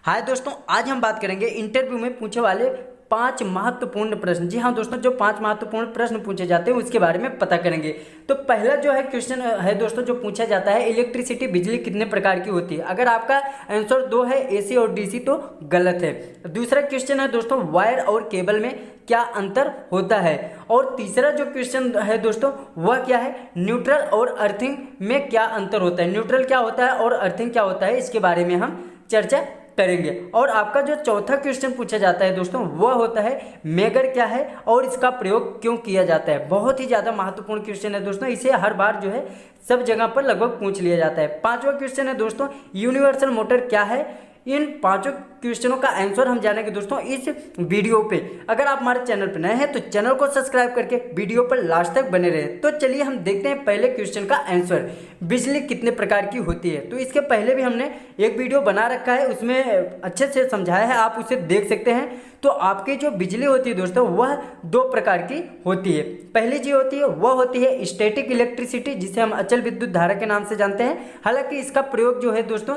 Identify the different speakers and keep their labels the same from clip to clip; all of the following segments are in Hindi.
Speaker 1: हाय दोस्तों, आज हम बात करेंगे इंटरव्यू में पूछे वाले 5 महत्वपूर्ण प्रश्न। जी हाँ दोस्तों, जो 5 महत्वपूर्ण प्रश्न पूछे जाते हैं उसके बारे में पता करेंगे। तो पहला जो है क्वेश्चन है दोस्तों, जो पूछा जाता है, इलेक्ट्रिसिटी बिजली कितने प्रकार की होती है। अगर आपका आंसर 2 है, एसी और डीसी, तो गलत है। दूसरा क्वेश्चन है दोस्तों, वायर और केबल में क्या अंतर होता है। और तीसरा जो क्वेश्चन है दोस्तों, वह क्या है, न्यूट्रल और अर्थिंग में क्या अंतर होता है। न्यूट्रल क्या होता है और अर्थिंग क्या होता है, इसके बारे में हम चर्चा करेंगे। और आपका जो चौथा क्वेश्चन पूछा जाता है दोस्तों, वह होता है मेगर क्या है और इसका प्रयोग क्यों किया जाता है। बहुत ही ज़्यादा महत्वपूर्ण क्वेश्चन है दोस्तों, इसे हर बार जो है सब जगह पर लगभग पूछ लिया जाता है। पांचवा क्वेश्चन है दोस्तों, यूनिवर्सल मोटर क्या है। इन पांचों क्वेश्चनों का आंसर हम जानेंगे दोस्तों इस वीडियो पे। अगर आप हमारे चैनल पर नए हैं तो चैनल को सब्सक्राइब करके वीडियो पर लास्ट तक बने रहे। तो चलिए हम देखते हैं पहले क्वेश्चन का आंसर, बिजली कितने प्रकार की होती है। तो इसके पहले भी हमने एक वीडियो बना रखा है, उसमें अच्छे से समझाया है, आप उसे देख सकते हैं। तो आपकी जो बिजली होती है दोस्तों, वह 2 प्रकार की होती है। पहली जो होती है वह होती है स्टैटिक इलेक्ट्रिसिटी, जिसे हम अचल विद्युत धारा के नाम से जानते हैं। हालांकि इसका प्रयोग जो है दोस्तों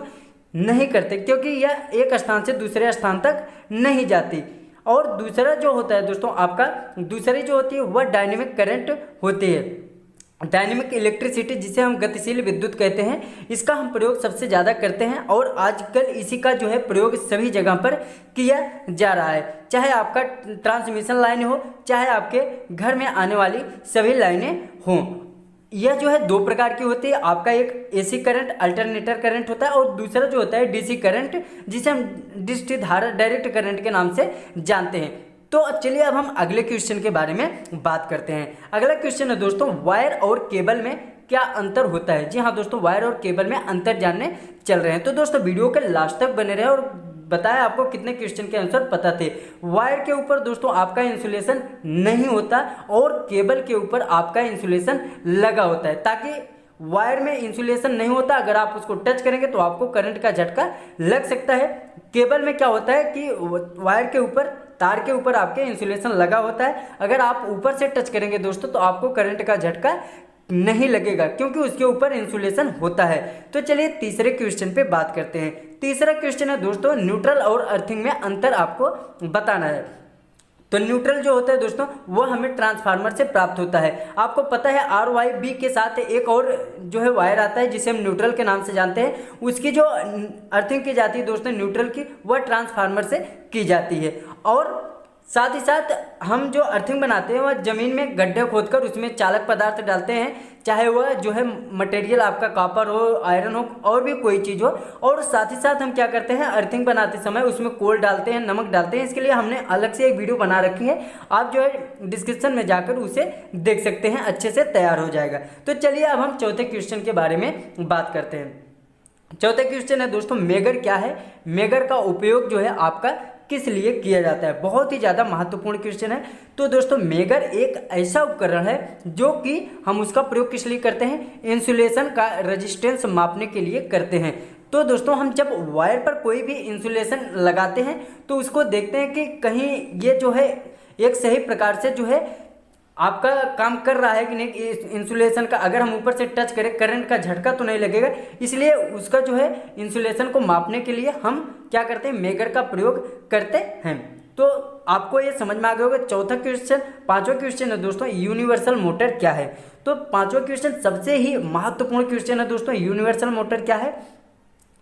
Speaker 1: नहीं करते, क्योंकि यह एक स्थान से दूसरे स्थान तक नहीं जाती। और दूसरा जो होता है दोस्तों, आपका दूसरी जो होती है वह डायनेमिक करंट होती है, डायनेमिक इलेक्ट्रिसिटी, जिसे हम गतिशील विद्युत कहते हैं। इसका हम प्रयोग सबसे ज़्यादा करते हैं और आजकल इसी का जो है प्रयोग सभी जगह पर किया जा रहा है। चाहे आपका ट्रांसमिशन लाइन हो, चाहे आपके घर में आने वाली सभी लाइनें हों। यह जो है 2 प्रकार की होती है। आपका एक एसी करंट, अल्टरनेटर करंट होता है, और दूसरा जो होता है डीसी करंट, जिसे हम डिस्ट्री धारा, डायरेक्ट करंट के नाम से जानते हैं। तो चलिए अब हम अगले क्वेश्चन के बारे में बात करते हैं। अगला क्वेश्चन है दोस्तों, वायर और केबल में क्या अंतर होता है। जी हाँ दोस्तों, वायर और केबल में अंतर जानने चल रहे हैं। तो दोस्तों वीडियो के लास्ट तक बने रहे और बताया आपको कितने क्वेश्चन के आंसर पता थे। वायर के ऊपर दोस्तों आपका इंसुलेशन नहीं होता और केबल के ऊपर आपका इंसुलेशन लगा होता है। ताकि वायर में इंसुलेशन नहीं होता, अगर आप उसको टच करेंगे तो आपको करंट का झटका लग सकता है। केबल में क्या होता है कि वायर के ऊपर, तार के ऊपर आपके इंसुलेशन लगा होता है। अगर आप ऊपर से टच करेंगे दोस्तों तो आपको करंट का झटका नहीं लगेगा, क्योंकि उसके ऊपर इंसुलेशन होता है। तो चलिए तीसरे क्वेश्चन पे बात करते हैं। तीसरा क्वेश्चन है दोस्तों, न्यूट्रल और अर्थिंग में अंतर आपको बताना है। तो न्यूट्रल जो होता है दोस्तों, वह हमें ट्रांसफार्मर से प्राप्त होता है। आपको पता है RYB के साथ एक और जो है वायर आता है, जिसे हम न्यूट्रल के नाम से जानते हैं। उसकी जो अर्थिंग की जाती है दोस्तों न्यूट्रल की, वह ट्रांसफार्मर से की जाती है। और साथ ही साथ हम जो अर्थिंग बनाते हैं वह जमीन में गड्ढे खोदकर उसमें चालक पदार्थ डालते हैं, चाहे वह जो है मटेरियल आपका कॉपर हो, आयरन हो, और भी कोई चीज़ हो। और साथ ही साथ हम क्या करते हैं, अर्थिंग बनाते समय उसमें कोल डालते हैं, नमक डालते हैं। इसके लिए हमने अलग से एक वीडियो बना रखी है, आप जो है डिस्क्रिप्शन में जाकर उसे देख सकते हैं, अच्छे से तैयार हो जाएगा। तो चलिए अब हम चौथे क्वेश्चन के बारे में बात करते हैं। चौथा क्वेश्चन है दोस्तों, मेगर क्या है। मेगर का उपयोग जो है आपका किस लिए किया जाता है। बहुत ही ज़्यादा महत्वपूर्ण क्वेश्चन है। तो दोस्तों मेगर एक ऐसा उपकरण है जो कि हम उसका प्रयोग किस लिए करते हैं, इंसुलेशन का रेजिस्टेंस मापने के लिए करते हैं। तो दोस्तों हम जब वायर पर कोई भी इंसुलेशन लगाते हैं तो उसको देखते हैं कि कहीं ये जो है एक सही प्रकार से जो है आपका काम कर रहा है कि नहीं। इंसुलेशन का अगर हम ऊपर से टच करें, करंट का झटका तो नहीं लगेगा। इसलिए उसका जो है इंसुलेशन को मापने के लिए हम क्या करते हैं, मेगर का प्रयोग करते हैं। तो आपको ये समझ में आ गया होगा चौथा क्वेश्चन। पांचवा क्वेश्चन है दोस्तों, यूनिवर्सल मोटर क्या है। तो पांचवा क्वेश्चन सबसे ही महत्वपूर्ण क्वेश्चन है दोस्तों, यूनिवर्सल मोटर क्या है।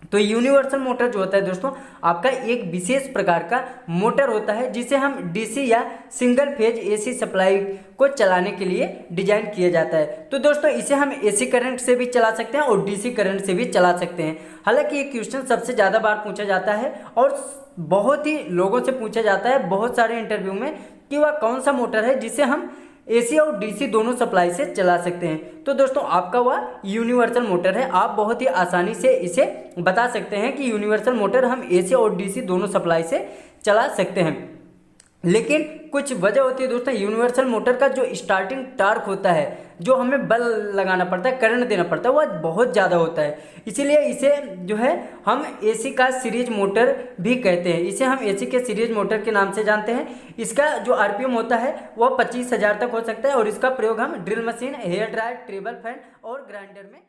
Speaker 1: तो यूनिवर्सल मोटर जो होता है दोस्तों, आपका एक विशेष प्रकार का मोटर होता है, जिसे हम डीसी या सिंगल फेज एसी सप्लाई को चलाने के लिए डिजाइन किया जाता है। तो दोस्तों इसे हम एसी करंट से भी चला सकते हैं और डीसी करंट से भी चला सकते हैं। हालांकि ये क्वेश्चन सबसे ज़्यादा बार पूछा जाता है और बहुत ही लोगों से पूछा जाता है बहुत सारे इंटरव्यू में, कि वह कौन सा मोटर है जिसे हम एसी और डीसी दोनों सप्लाई से चला सकते हैं। तो दोस्तों आपका वह यूनिवर्सल मोटर है। आप बहुत ही आसानी से इसे बता सकते हैं कि यूनिवर्सल मोटर हम एसी और डीसी दोनों सप्लाई से चला सकते हैं। लेकिन कुछ वजह होती है दोस्तों, यूनिवर्सल मोटर का जो स्टार्टिंग टार्क होता है, जो हमें बल लगाना पड़ता है, करंट देना पड़ता है, वह बहुत ज़्यादा होता है। इसीलिए इसे जो है हम एसी का सीरीज मोटर भी कहते हैं। इसे हम एसी के सीरीज मोटर के नाम से जानते हैं। इसका जो RPM होता है वह 25,000 तक हो सकता है और इसका प्रयोग हम drill machine, hair dryer, table fan और ग्राइंडर में